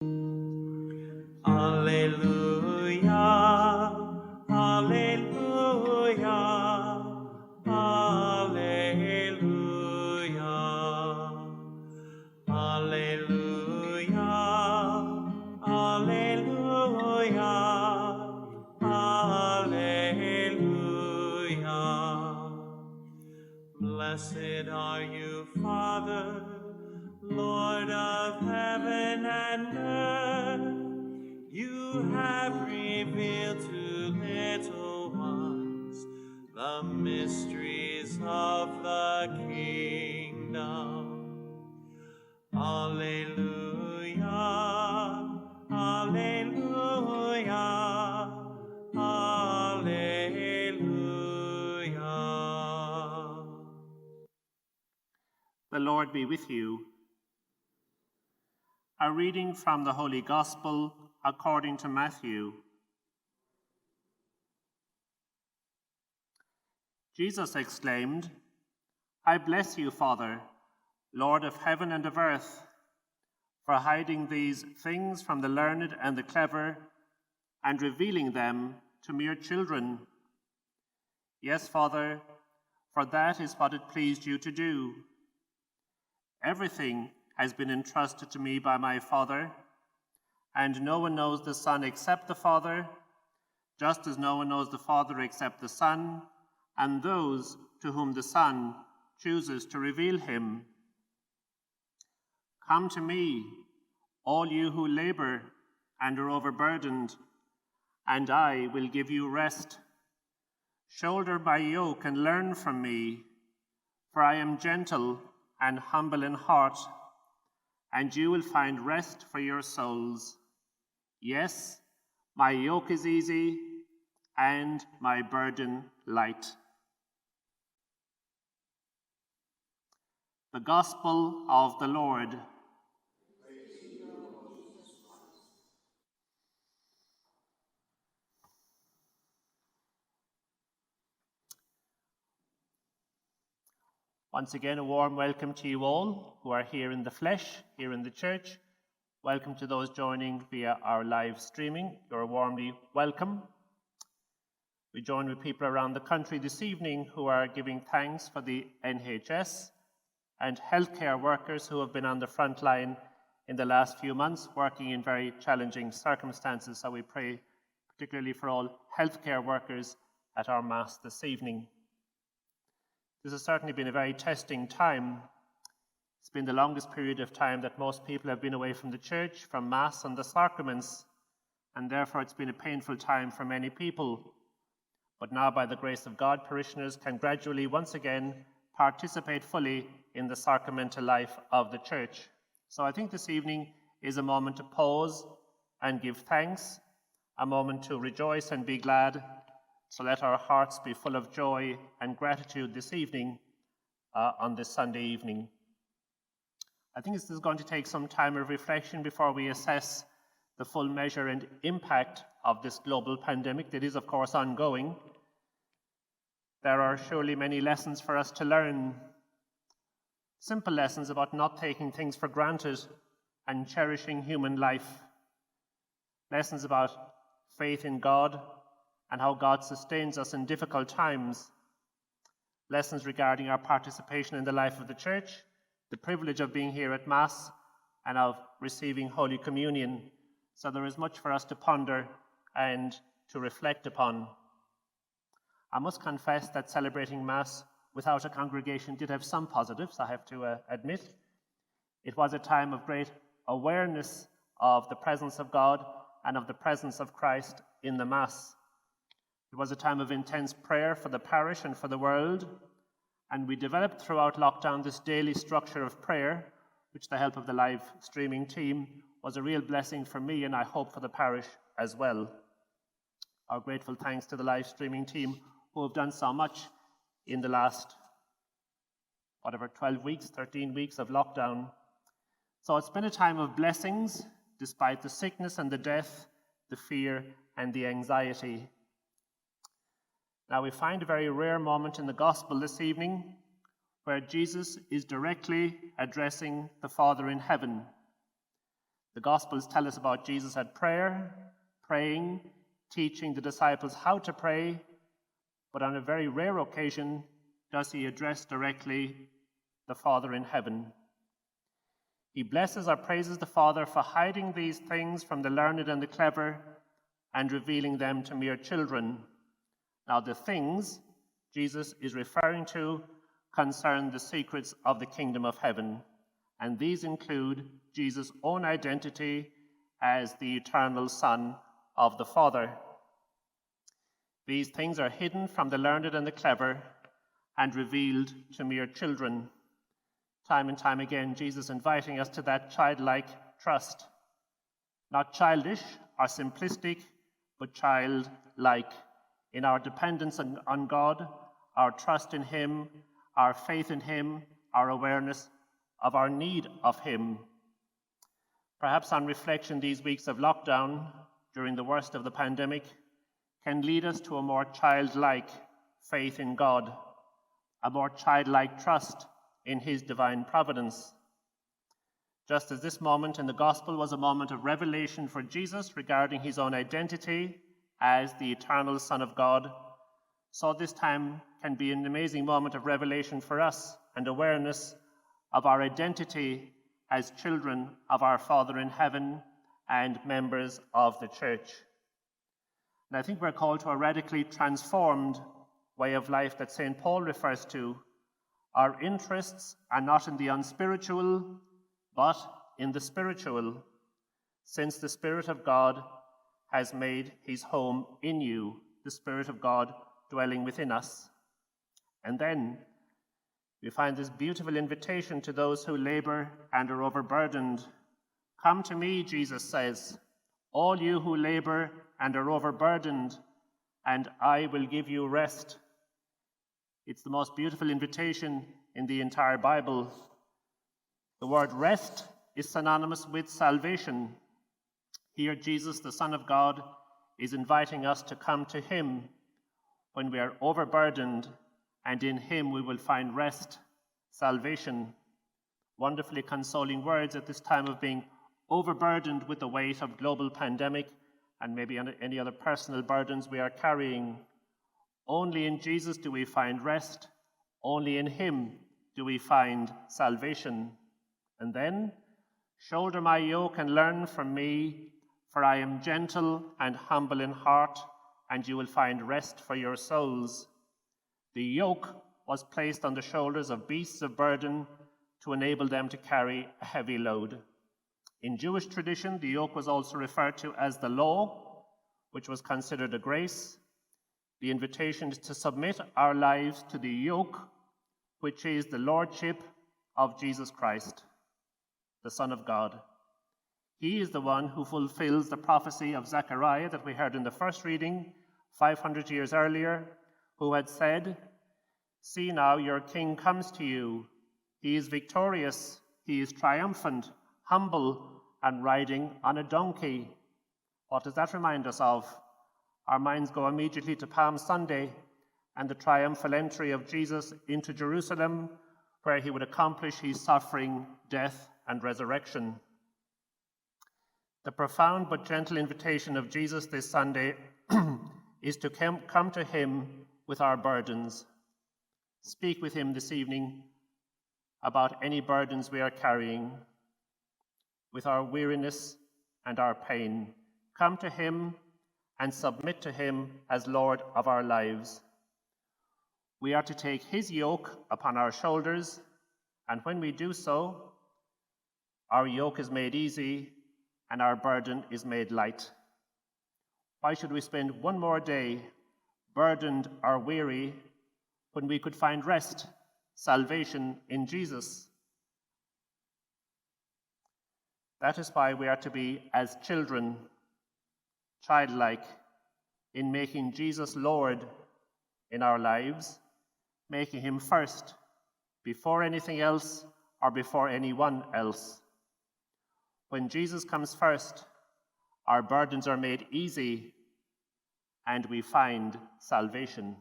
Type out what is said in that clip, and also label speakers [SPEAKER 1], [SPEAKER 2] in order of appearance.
[SPEAKER 1] Alleluia, Alleluia, Alleluia, Alleluia, Alleluia, Alleluia. Blessed are you, Father, Lord of heaven and earth. You have revealed to little ones the mysteries of the kingdom. Alleluia, Alleluia, Alleluia.
[SPEAKER 2] The Lord be with you. A reading from the Holy Gospel according to Matthew. Jesus exclaimed, "I bless you, Father, Lord of heaven and of earth, for hiding these things from the learned and the clever and revealing them to mere children. Yes, Father, for that is what it pleased you to do. Everything has been entrusted to me by my Father, and no one knows the Son except the Father, just as no one knows the Father except the Son, and those to whom the Son chooses to reveal him. Come to me, all you who labor and are overburdened, and I will give you rest. Shoulder my yoke and learn from me, for I am gentle and humble in heart, and you will find rest for your souls. Yes, my yoke is easy and my burden light." The Gospel of the Lord. Once again, a warm welcome to you all who are here in the flesh, here in the church. Welcome to those joining via our live streaming. You're warmly welcome. We join with people around the country this evening who are giving thanks for the NHS and healthcare workers who have been on the front line in the last few months, working in very challenging circumstances. So we pray particularly for all healthcare workers at our Mass this evening. This has certainly been a very testing time. It's been the longest period of time that most people have been away from the church, from Mass and the sacraments, and therefore it's been a painful time for many people. But now, by the grace of God, parishioners can gradually once again participate fully in the sacramental life of the church. So I think this evening is a moment to pause and give thanks, a moment to rejoice and be glad. So let our hearts be full of joy and gratitude this evening, on this Sunday evening. I think this is going to take some time of reflection before we assess the full measure and impact of this global pandemic that is, of course, ongoing. There are surely many lessons for us to learn. Simple lessons about not taking things for granted and cherishing human life. Lessons about faith in God and how God sustains us in difficult times. Lessons regarding our participation in the life of the church, the privilege of being here at Mass, and of receiving Holy Communion. So there is much for us to ponder and to reflect upon. I must confess that celebrating Mass without a congregation did have some positives, I have to admit. It was a time of great awareness of the presence of God and of the presence of Christ in the Mass. It was a time of intense prayer for the parish and for the world, and we developed throughout lockdown this daily structure of prayer, which, the help of the live streaming team, was a real blessing for me and I hope for the parish as well. Our grateful thanks to the live streaming team who have done so much in the last, 12 weeks, 13 weeks of lockdown. So it's been a time of blessings, despite the sickness and the death, the fear and the anxiety. Now we find a very rare moment in the Gospel this evening where Jesus is directly addressing the Father in heaven. The Gospels tell us about Jesus at prayer, praying, teaching the disciples how to pray, but on a very rare occasion does he address directly the Father in heaven. He blesses or praises the Father for hiding these things from the learned and the clever and revealing them to mere children. Now, the things Jesus is referring to concern the secrets of the kingdom of heaven, and these include Jesus' own identity as the eternal Son of the Father. These things are hidden from the learned and the clever and revealed to mere children. Time and time again, Jesus inviting us to that childlike trust. Not childish or simplistic, but childlike in our dependence on God, our trust in Him, our faith in Him, our awareness of our need of Him. Perhaps on reflection, these weeks of lockdown during the worst of the pandemic can lead us to a more childlike faith in God, a more childlike trust in His divine providence. Just as this moment in the Gospel was a moment of revelation for Jesus regarding His own identity as the eternal Son of God, so this time can be an amazing moment of revelation for us and awareness of our identity as children of our Father in heaven and members of the Church. And I think we're called to a radically transformed way of life that St. Paul refers to. Our interests are not in the unspiritual, but in the spiritual, since the Spirit of God has made His home in you, the Spirit of God dwelling within us. And then we find this beautiful invitation to those who labor and are overburdened. Come to me, Jesus says, all you who labor and are overburdened, and I will give you rest. It's the most beautiful invitation in the entire Bible. The word rest is synonymous with salvation. Here, Jesus, the Son of God, is inviting us to come to Him when we are overburdened, and in Him we will find rest, salvation. Wonderfully consoling words at this time of being overburdened with the weight of global pandemic and maybe any other personal burdens we are carrying. Only in Jesus do we find rest. Only in Him do we find salvation. And then, shoulder my yoke and learn from me, for I am gentle and humble in heart, and you will find rest for your souls. The yoke was placed on the shoulders of beasts of burden to enable them to carry a heavy load. In Jewish tradition, the yoke was also referred to as the law, which was considered a grace. The invitation is to submit our lives to the yoke, which is the lordship of Jesus Christ, the Son of God. He is the one who fulfills the prophecy of Zechariah that we heard in the first reading 500 years earlier, who had said, "See now, your king comes to you. He is victorious, he is triumphant, humble, and riding on a donkey." What does that remind us of? Our minds go immediately to Palm Sunday and the triumphal entry of Jesus into Jerusalem, where he would accomplish his suffering, death, and resurrection. The profound but gentle invitation of Jesus this Sunday is to come to him with our burdens. Speak with him this evening about any burdens we are carrying, with our weariness and our pain. Come to him and submit to him as Lord of our lives. We are to take his yoke upon our shoulders, and when we do so, our yoke is made easy and our burden is made light. Why should we spend one more day burdened or weary when we could find rest, salvation in Jesus? That is why we are to be as children, childlike, in making Jesus Lord in our lives, making him first, before anything else or before anyone else. When Jesus comes first, our burdens are made easy and we find salvation.